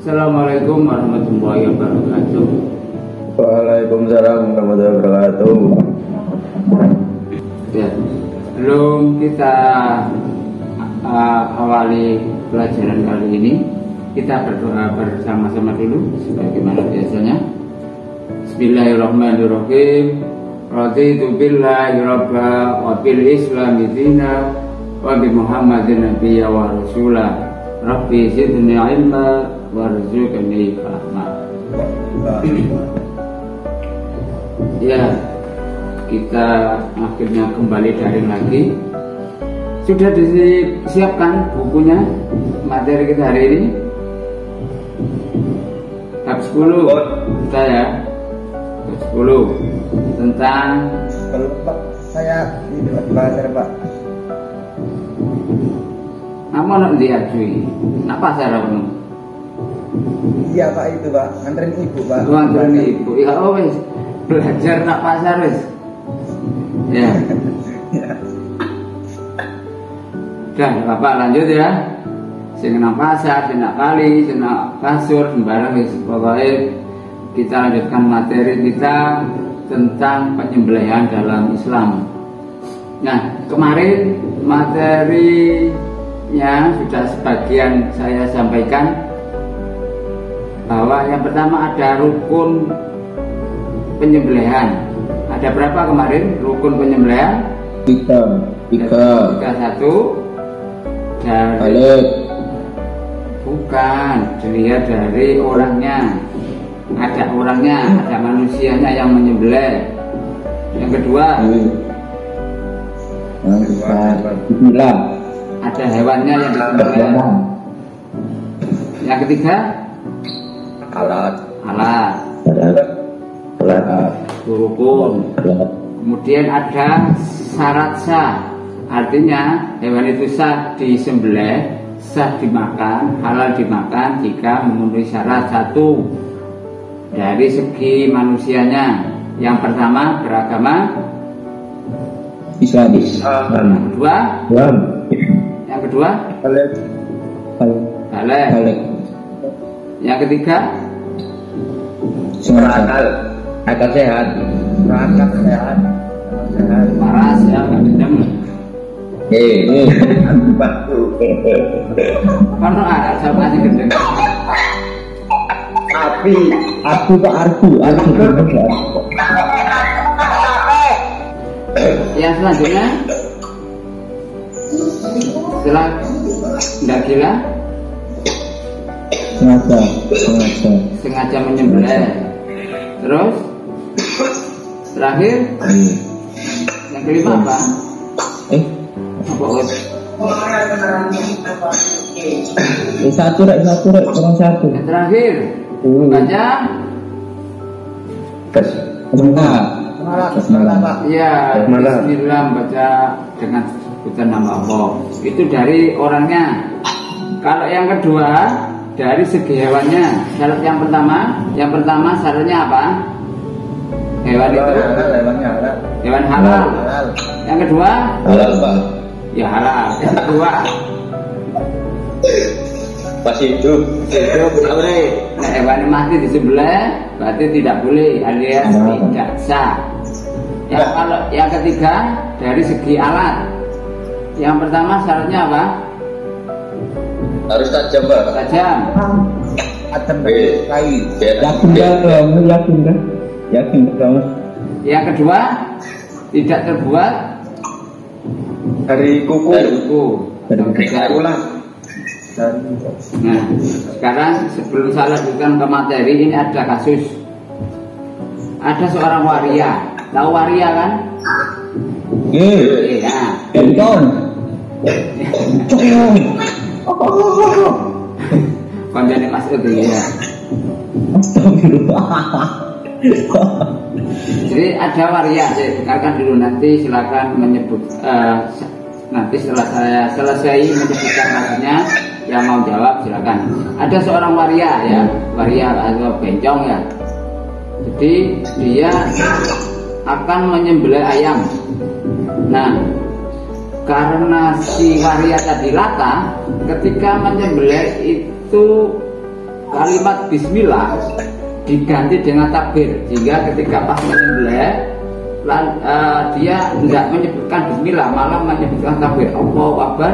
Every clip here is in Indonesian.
Assalamualaikum warahmatullahi wabarakatuh. Waalaikumsalam warahmatullahi wabarakatuh. Ya, sebelum kita awali pelajaran kali ini, kita berdoa bersama-sama dulu sebagaimana biasanya. Bismillahirrahmanirrahim. Raditu billahi rabba wa bil islami dina wa bi Muhammadin nabiyya wa rasula. Rabbi zidni ilma warzuqni fahma. Ya, kita akhirnya kembali daring lagi. Sudah disiapkan bukunya materi kita hari ini? Bab 10 kita ya. Bab 10 tentang Pak, saya belajar Pak. apa nak diajui? Nak pasar apa? Iya Pak, itu Pak, nganterin ibu Pak. Nganterin ibu. Ya wes, belajar nak pasar wes. Ya. Dah, Bapak lanjut ya. Sing nang pasar, sing nak kali, sing nak kasur, sembarang wis. Pokoknya kita lanjutkan materi kita tentang penyembelihan dalam Islam. Nah, kemarin materinya sudah sebagian saya sampaikan bahwa yang pertama ada rukun penyembelihan. Ada berapa kemarin rukun penyembelihan? Tiga. Satu dari bukan dilihat dari orangnya. Ada orangnya, ada manusianya yang menyembelih. Yang kedua, ada hewannya yang disembelih. Yang ketiga, alat. Rukun. Kemudian ada syarat sah. Artinya hewan itu sah disembelih, sah dimakan, halal dimakan jika memenuhi syarat. Satu, dari segi manusianya. Yang pertama, beragama Islam. Yang kedua balik. Yang ketiga akal sehat. Waras ya, nggak dendam. Mana ada sama aja gendeng. Arti Pak Arti. Yang selanjutnya setelah tidak gila, sengaja menyembelih. Terus terakhir yang kelima apa? Satu. Yang terakhir baca ya, bismillah, baca dengan sebutan nama Allah. Itu dari orangnya. Kalau yang kedua dari segi hewannya. Syarat yang pertama syaratnya apa? Hewan itu hewan halal. Yang kedua halal Pak. Ya halal. Yang kedua Masih hidup tidak boleh. Nah, hewan mati disembelih berarti tidak boleh, alias tidak sah. Kalau yang ketiga dari segi alat. Yang pertama syaratnya apa? Harus tajam Pak. Tajam. Yakin kamu. Yang kedua tidak terbuat dari kuku. Nah, sekarang sebelum saya lanjutkan ke materi ini ada kasus. Ada seorang waria. Tahu waria kan? Iya. Konjane Mas itu ya. Jadi ada waria, saya dengarkan dulu, nanti silakan menyebut. Nanti setelah saya selesai menyebutkan kasusnya, yang mau jawab silakan. Ada seorang waria ya, waria atau bencong ya. Jadi dia akan menyembelih ayam. Nah, karena si waria tadi lata, ketika menyembelih itu kalimat bismillah diganti dengan takbir, sehingga ketika pas menyembelih dia tidak menyebutkan bismillah, malah menyebutkan takbir, Allahu Akbar,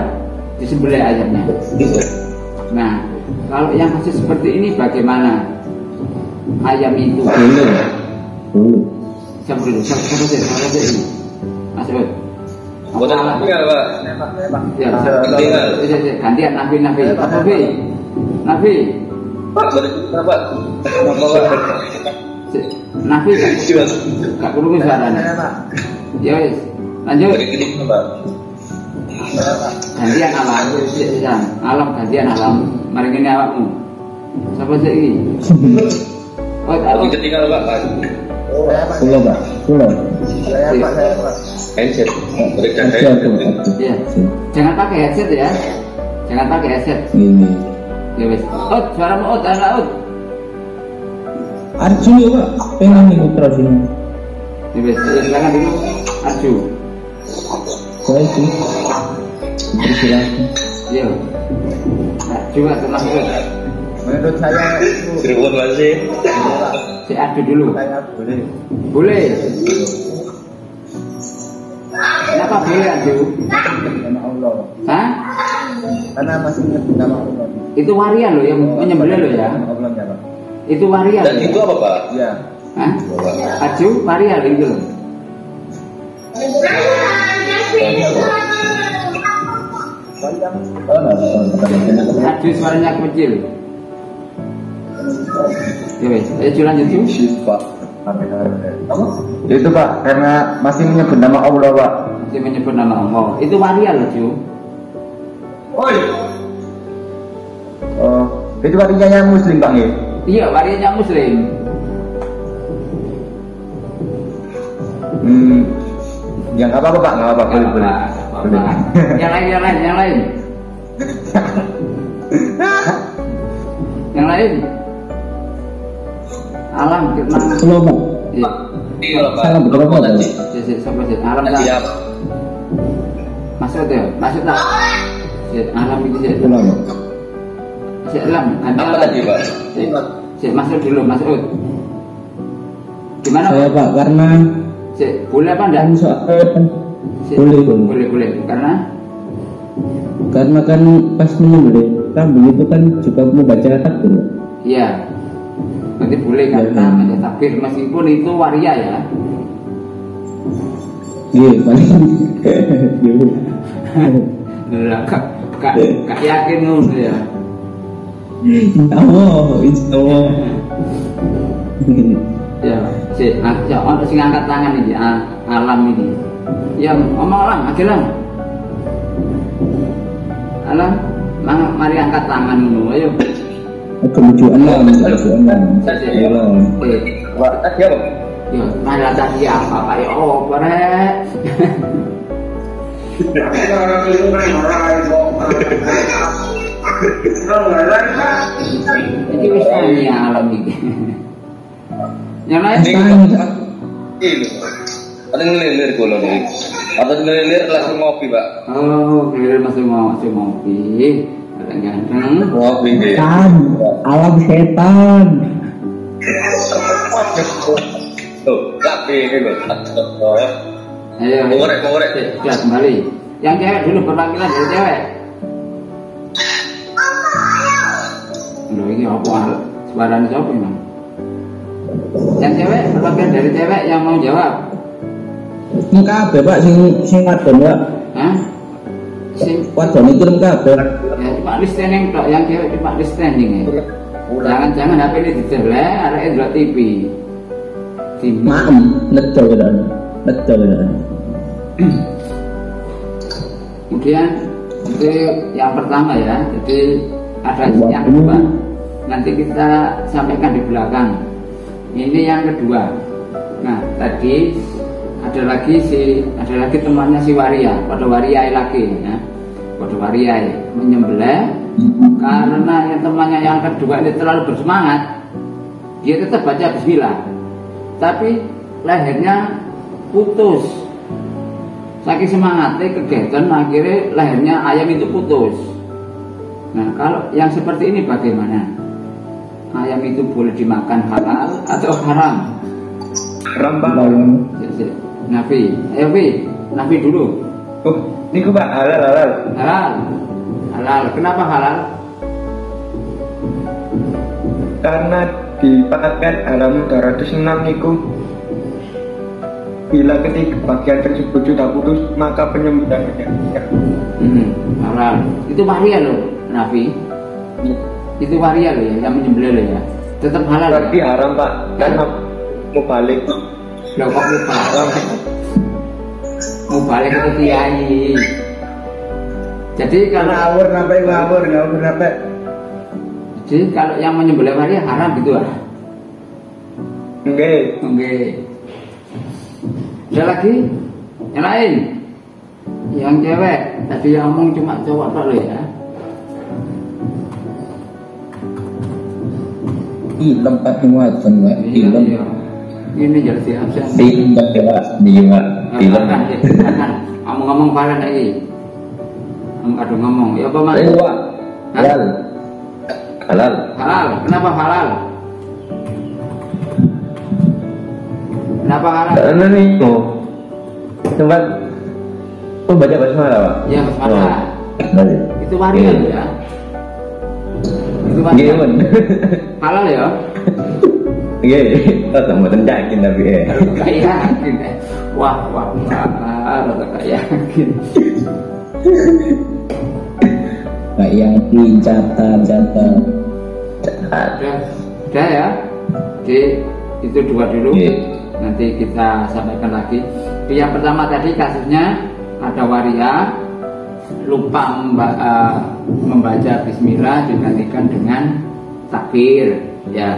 disembelih ayamnya. Nah, kalau yang kasus seperti ini bagaimana? Ayam itu siapa sih? Masuk. Boten tinggal, Pak. Ya, gantian Nabi. Apa Nabi? Pak, boten Pak. Apa, Nabi gak perlu suaranya. Ya wis, lanjut. Gantian alam gantian alam. Mari ngene awakmu. Sapa sih iki? Oh, ketinggal, Pak. Pulau Pak. Handset. Berikan Iya. Jangan pakai headset ya. Jangan pakai headset. Ini. Ya wis. Suaramu anak Arju ya Pak. Pengen nih putra sini. Ya wis, silakan dulu Arju. Saya sih. Silakan. Iya. Arju atau Mahmud? Menurut saya itu Cirebon masih. Si Arju dulu. saya boleh. Boleh. Kenapa boleh Arju? Nama Allah. Hah? Karena masih menyebut nama Allah. Itu waria loh yang menyembelih loh ya. Nama Allah ya Pak. Itu waria. Dan loh. itu apa, Pak? Iya. Hah? Arju waria loh itu loh. Arju suaranya kecil. Ya wes, ayo lanjut yuk. Pak. Itu Pak, karena masih menyebut nama Allah Pak. Masih menyebut nama Allah. Itu waria loh Ju. Oh, itu artinya yang Muslim Pak ya? Iya, warianya Muslim. Ya nggak apa-apa Pak, nggak apa-apa, boleh boleh. Boleh. Yang lain. Yang lain. Alam firman. Halo Pak. Iya. Iya, Pak. Salam berapa tadi? Sampai sih. Alam dah. Siap. Masuk deh. Masuk dah. Alam itu sih. Halo Pak. Alam. Apa tadi, Pak? Masuk dulu, masuk. Gimana? Saya Pak, karena Boleh apa enggak? Boleh. Karena kan pas menyembelih kambing itu kan juga membaca takbir. iya. Berarti boleh karena baca takbir meskipun itu waria ya. Iya, paling. Kak yakin ngono ya. Insya Allah. Ya, ono sing angkat tangan iki alam ini. Ya, omong alam, agelang. Alam, mari angkat tangan ngono, ayo. Kemujuan lah. Pak, tadi apa? Ya, mari tadi apa Pak? Ya apa rek? Iki wis tani alam iki. Yang lain Ini. Ada ngelilir kula nih. Ada ngelilir langsung ngopi, Pak. oh, kira masih ngopi. Ada ganteng. Ngopi nggih. Alam setan. Tuh, tapi ini lho. Ayo, Ngorek. ya kembali. Yang cewek dulu perwakilan dari cewek. Loh, ini apa? Suaranya siapa emang? Yang cewek perwakilan dari cewek yang mau jawab. Enggak ada Pak, sing wadon Pak. Hah? Sing Wadon itu enggak ada. ya cuma listening tok, yang cewek cuma listening ya. Jangan HP ini didelek, arek ndelok TV. Maem, betul kan. Kemudian itu yang pertama ya. Jadi ada yang kedua. Nanti kita sampaikan di belakang. Ini yang kedua. Nah, tadi ada lagi temannya si waria, pada waria lagi ya. Pada waria menyembelih karena yang temannya yang kedua ini terlalu bersemangat. Dia tetap baca bismillah. Tapi lehernya putus. Saking semangatnya kegiatan akhirnya lehernya ayam itu putus. Nah, kalau yang seperti ini bagaimana? ayam itu boleh dimakan halal atau haram? Haram Pak. Nafi, ayo Fi, Nafi dulu. Oh, niku Pak halal. Halal. Kenapa halal? Karena di paket Al 206 niku bila ketika bagian tersebut sudah putus maka penyembelihannya Halal. Itu waria loh, Nafi. Itu waria loh ya, yang menyembelih loh ya. Tetap halal. Tapi ya? haram Pak, karena mau balik. Loh kok mau balik ke kiai. Jadi kalau ngawur napa? Jadi kalau yang menyembelih waria haram gitu ah? Enggak. Ada lagi? Yang lain? Yang cewek? Tadi yang ngomong cuma cowok tok loh ya. Film Pak Muatan Pak. Film. Ini jadi absen. Film Pak Film. Ngomong-ngomong parah lagi. Aduh ngomong. Ya apa Mas? Halal. Kenapa halal? Kenapa halal? Karena nih tempat baca basmalah Pak. Ya basmalah. Itu waria ya. Itu waria. Halal ya? Iya, tak mau yakin tapi Kayak yakin. Wah, rata kayak yakin. Pak yakin catat. Udah ya. Jadi itu dua dulu. Nanti kita sampaikan lagi. Yang pertama tadi kasusnya ada waria lupa membaca bismillah digantikan dengan takbir ya.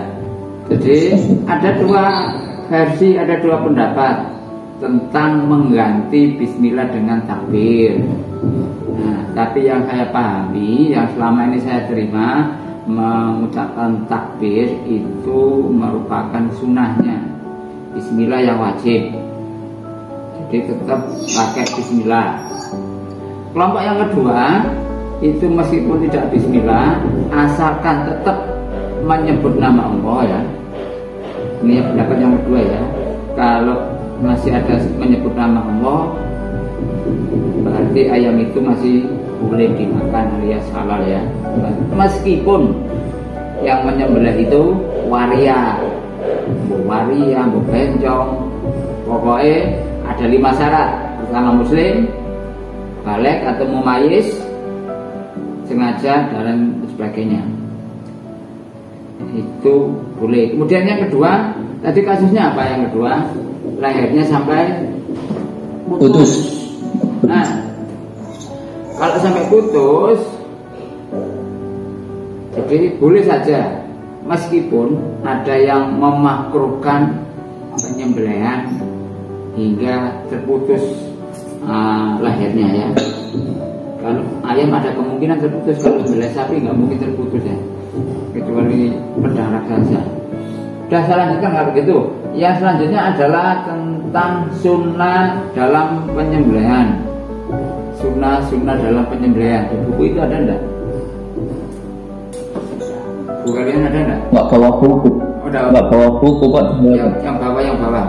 Jadi ada dua versi, ada dua pendapat tentang mengganti bismillah dengan takbir. Nah, tapi yang saya pahami, yang selama ini saya terima, mengucapkan takbir itu merupakan sunnahnya. Bismillah yang wajib. Jadi tetap pakai bismillah. Kelompok yang kedua itu meskipun tidak bismillah, asalkan tetap menyebut nama Allah ya. Ini pendapat yang kedua ya. Kalau masih ada menyebut nama Allah, berarti ayam itu masih boleh dimakan alias halal ya. Meskipun yang menyembelih itu waria, bencong, pokoknya ada 5 syarat. Pertama muslim, balik atau mumayyiz, sengaja dan sebagainya. Itu boleh. Kemudian yang kedua, tadi kasusnya apa yang kedua? Lehernya sampai putus. Nah, kalau sampai putus, jadi boleh saja, meskipun ada yang memakruhkan penyembelihan hingga terputus lehernya ya. Kalau ayam ada kemungkinan terputus, kalau sembelih sapi nggak mungkin terputus ya, kecuali pedang raksasa. Udah selanjutnya nggak begitu. Yang selanjutnya adalah tentang sunnah dalam penyembelihan. Sunnah dalam penyembelihan. Di buku itu ada enggak? Buku kalian ada enggak? Nggak bawa buku. Nggak bawa buku Pak. Yang bawah.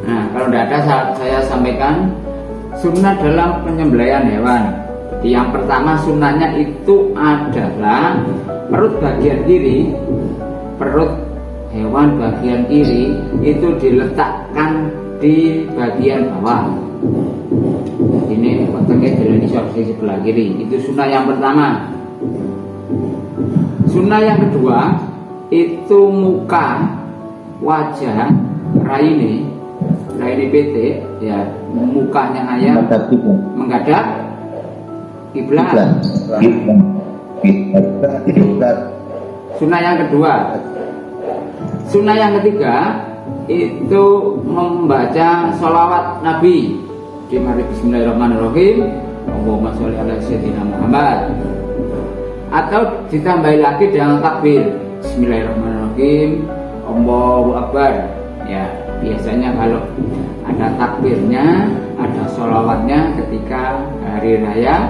Nah, kalau tidak ada saya sampaikan sunnah dalam penyembelihan hewan. Yang pertama sunnahnya itu adalah perut bagian kiri, perut hewan bagian kiri itu diletakkan di bagian bawah. Ini potongnya jalan di sebelah kiri. Itu sunnah yang pertama. Sunnah yang kedua itu muka, wajah, raini PT ya, mukanya ayam menghadap kiblat. Sunnah yang kedua. Sunnah yang ketiga itu membaca sholawat Nabi. Mari bismillahirrahmanirrahim. Allahumma sholli ala sayyidina Muhammad. Atau ditambah lagi dengan takbir. Bismillahirrahmanirrahim. Allahu Akbar. Ya, biasanya kalau ada takbirnya, ada sholawatnya ketika hari raya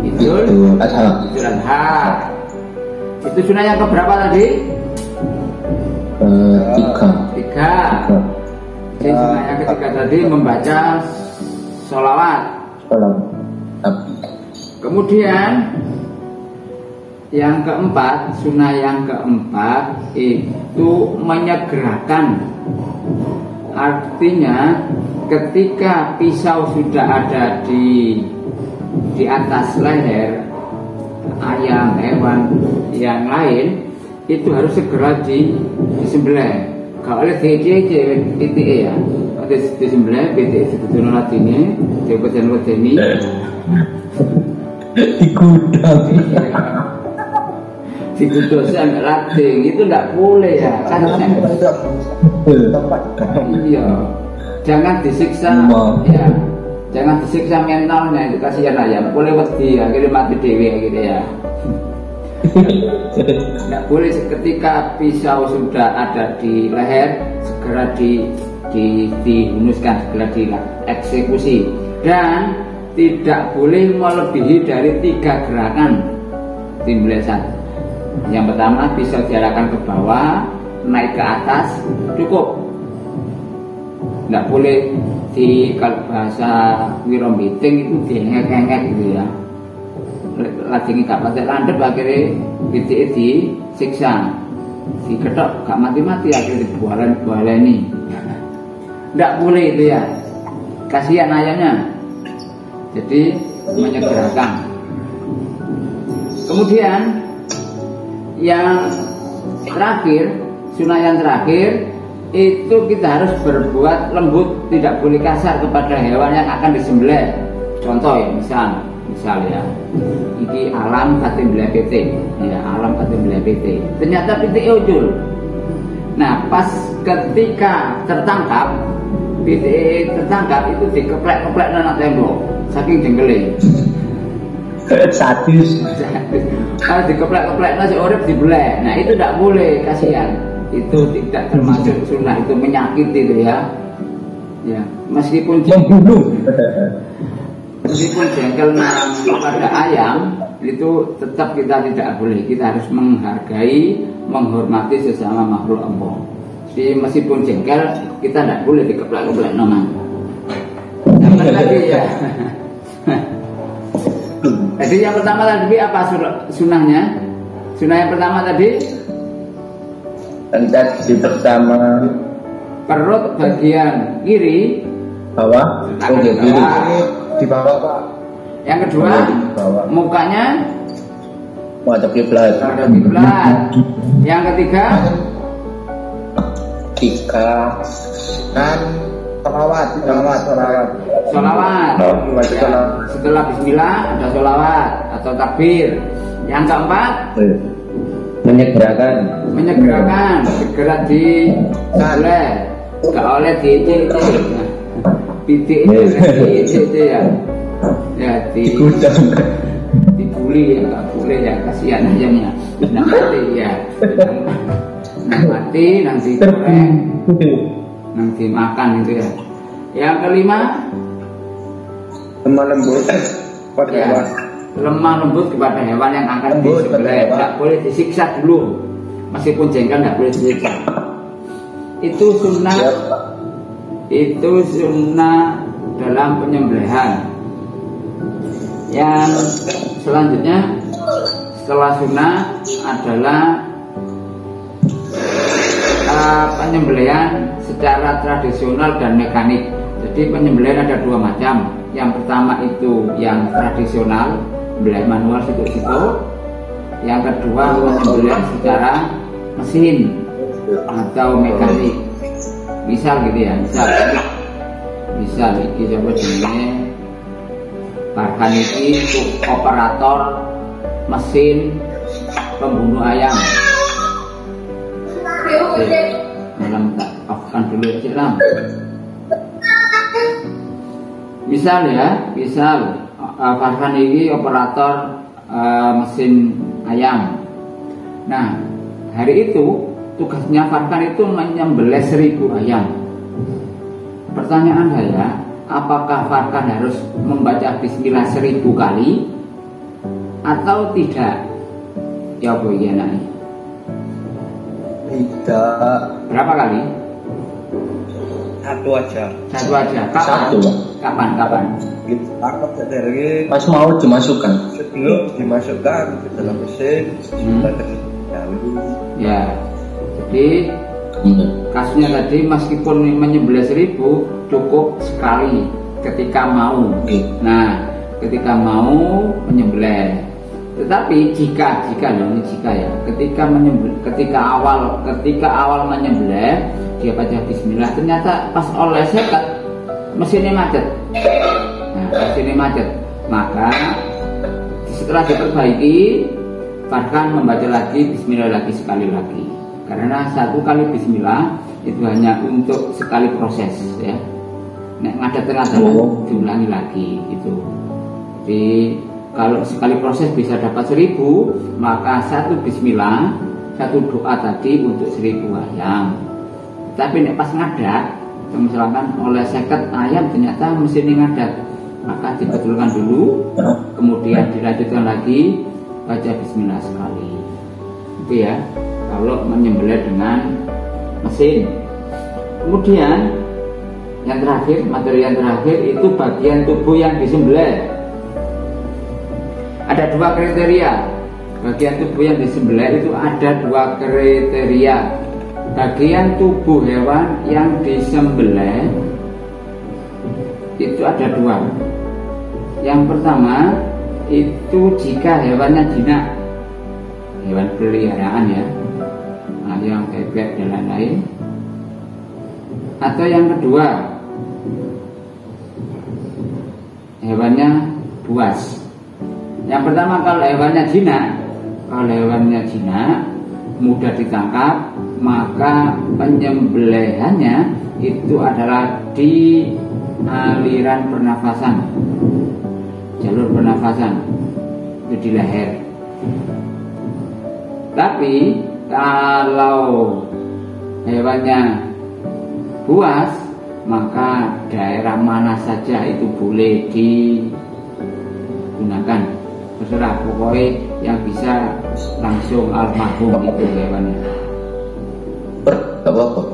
Idul Adha. Itu sunnah yang keberapa tadi? Tiga. Jadi sunnah yang ketiga tadi membaca sholawat. Kemudian yang keempat, sunnah yang keempat itu menyegerakan. Artinya ketika pisau sudah ada di atas leher ayam, hewan yang lain, itu harus segera disembelih. Kalau oleh PTE ya, ada disembelih PTE sebetulnya latine, jabatan latini di gudang. Di kudus sampai lading itu tidak boleh ya, kan? Iya, jangan disiksa, ya, jangan disiksa mentalnya, itu kasihan ayam. Boleh wedi, akhirnya mati dewi gitu ya. Tidak boleh ketika pisau sudah ada di leher segera dihunuskan, segera dieksekusi, dan tidak boleh melebihi dari 3 gerakan timblesan. Yang pertama, pisau diarahkan ke bawah, naik ke atas, cukup. Tidak boleh kalau bahasa wirombiting itu dihengek-hengek gitu ya. Lagi gak pakai landep akhirnya disiksa, diketok gak mati-mati akhirnya dibualeni. Tidak boleh itu ya, kasihan ayamnya. Jadi menyegerakan. Kemudian yang terakhir, sunnah yang terakhir itu kita harus berbuat lembut, tidak boleh kasar kepada hewan yang akan disembelih. Contoh ya, misal ya, ini alam katim belah PT, ya alam katim belah PT. Ternyata PT ujul. Nah pas ketika tertangkap, PT tertangkap itu dikeplek-keplek nang tembok, saking jengkelnya. Sadis. Kalau dikeplek-keplek nasi urip dibelah. Nah itu tidak boleh, kasihan. Itu tidak termasuk sunnah, itu menyakiti itu ya. Ya, meskipun jengkel pada ayam itu tetap kita tidak boleh. Kita harus menghargai, menghormati sesama makhluk Allah. Jadi meskipun jengkel kita tidak boleh dikeplek-keplek nomang. Sama lagi ya. Jadi yang pertama tadi apa sunnahnya? Sunnah yang pertama tadi di pertama perut bagian kiri, bawah, Di bawah Pak. Yang kedua mukanya menghadap kiblat. Yang ketiga Dan sholawat. Ya. Setelah bismillah ada sholawat atau takbir. Yang keempat menyegerakan segera disembelih, gak oleh pitik itu ya dibuli ya, gak boleh ya, kasihan ayamnya. Nah mati ya, mati nanti goreng, nanti makan itu ya. Yang kelima Lemah lembut pada ya, hewan. lemah lembut kepada hewan yang akan disembelih. Tidak boleh disiksa dulu, meskipun jengkel tidak boleh disiksa. Itu sunnah dalam penyembelihan. Yang selanjutnya setelah sunnah adalah penyembelihan secara tradisional dan mekanik. Jadi penyembelihan ada 2 macam. Yang pertama itu yang tradisional, penyembelihan manual situ-situ. Yang kedua penyembelihan secara mesin atau mekanik. Misal gitu ya, misal ini coba ini bahkan ini operator mesin pembunuh ayam. Dalam tak afkan dulu silam. Misal Farhan ini operator mesin ayam. Nah hari itu tugasnya Farhan itu menyembelih 1000 ayam. Pertanyaan saya, apakah Farhan harus membaca bismillah 1000 kali atau tidak? Ya apa iki anaknya? Tidak. Berapa kali? Satu aja. Satu aja. Kapan? Satu, Pak. Kapan? Gitu. Aku dari Pas mau dimasukkan. sebelum dimasukkan ke dalam mesin, kita terlebih Ya. Jadi kasusnya tadi meskipun menyembelih 1000 cukup sekali ketika mau. Nah, ketika mau menyembelih. Tetapi jika ya, ketika awal menyembelih dia baca bismillah, ternyata pas oleh sekat mesinnya macet. Nah, mesinnya macet. Maka setelah diperbaiki, bahkan membaca lagi bismillah lagi sekali lagi. Karena satu kali bismillah itu hanya untuk sekali proses ya. Nek ngadat-ngadat diulangi lagi gitu. Jadi kalau sekali proses bisa dapat 1000, maka satu bismillah, satu doa tadi untuk 1000 ayam. Tapi nek pas ngadat, misalkan oleh seket ayam ternyata mesinnya ngadat, maka dibetulkan dulu, kemudian dilanjutkan lagi baca bismillah sekali. Itu ya, kalau menyembelih dengan mesin. Kemudian yang terakhir, materi yang terakhir itu bagian tubuh yang disembelih. Ada 2 kriteria. Bagian tubuh yang disembelih itu ada 2 kriteria. Bagian tubuh hewan yang disembelih itu ada 2. Yang pertama itu jika hewannya jinak, hewan peliharaan ya, yang bebek dan lain-lain. Atau yang kedua, hewannya buas. Yang pertama kalau hewannya jinak, mudah ditangkap, maka penyembelihannya itu adalah di aliran pernafasan, jalur pernafasan, itu di leher. Tapi kalau hewannya buas, maka daerah mana saja itu boleh digunakan. Terserah, pokoknya yang bisa langsung almarhum itu hewannya. Gak apa-apa.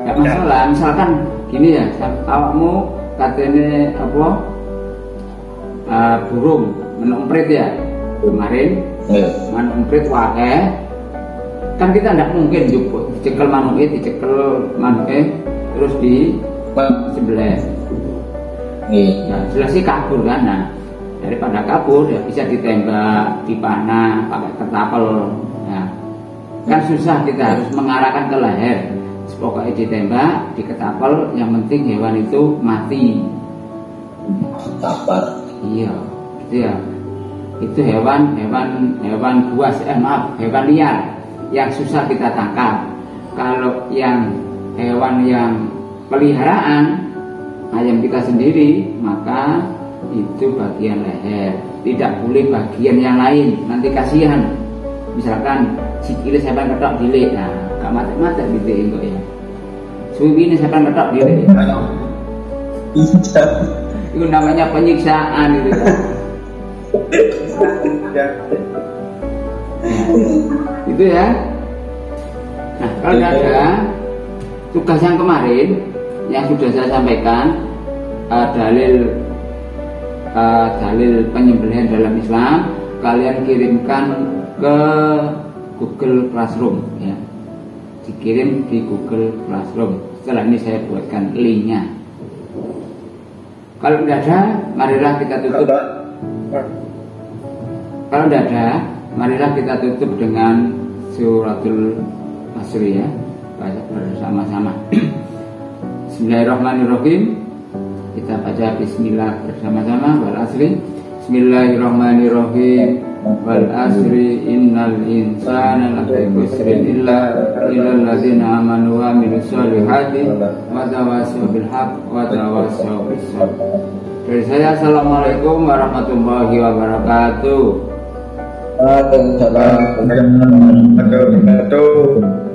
Gak masalah, misalkan gini ya, awakmu katanya apa? Burung menumprit ya kemarin, menumprit wae. Kan kita tidak mungkin jupuk dicekel manuknya terus di sebelah. Ya, jelas sih kabur kan. Nah, daripada kabur ya bisa ditembak, dipanah pakai ketapel ya. Kan susah, kita harus mengarahkan ke leher. Pokoknya ditembak, diketapel, yang penting hewan itu mati. Tapar. Iya, itu ya. Itu hewan buas, hewan liar yang susah kita tangkap. Kalau yang hewan yang peliharaan, ayam kita sendiri, maka itu bagian leher, tidak boleh bagian yang lain, nanti kasihan. Misalkan sikile sampai ketok dilek, nah gak mati-mati gitu ya. Suwi ini sampai ketok dilek. Itu namanya penyiksaan itu kan. Itu ya. Nah, kalau ada tugas yang kemarin yang sudah saya sampaikan, dalil penyembelihan dalam Islam, kalian kirimkan ke Google Classroom ya. Dikirim di Google Classroom. Setelah ini saya buatkan linknya. Kalau tidak ada, marilah kita tutup. Kalau tidak ada, marilah kita tutup dengan suratul Asr ya, baca bersama-sama. Bismillahirrahmanirrahim. Kita baca bismillah bersama-sama. Wal asri. Bismillahirrahmanirrahim. Wal asri innal insana lafi khusrin illa alladzina amanu wa amilus solihati wa tawassaw bil haqq wa tawassaw bis sabr. Dari saya, assalamualaikum warahmatullahi wabarakatuh. Waalaikumsalam warahmatullahi wabarakatuh.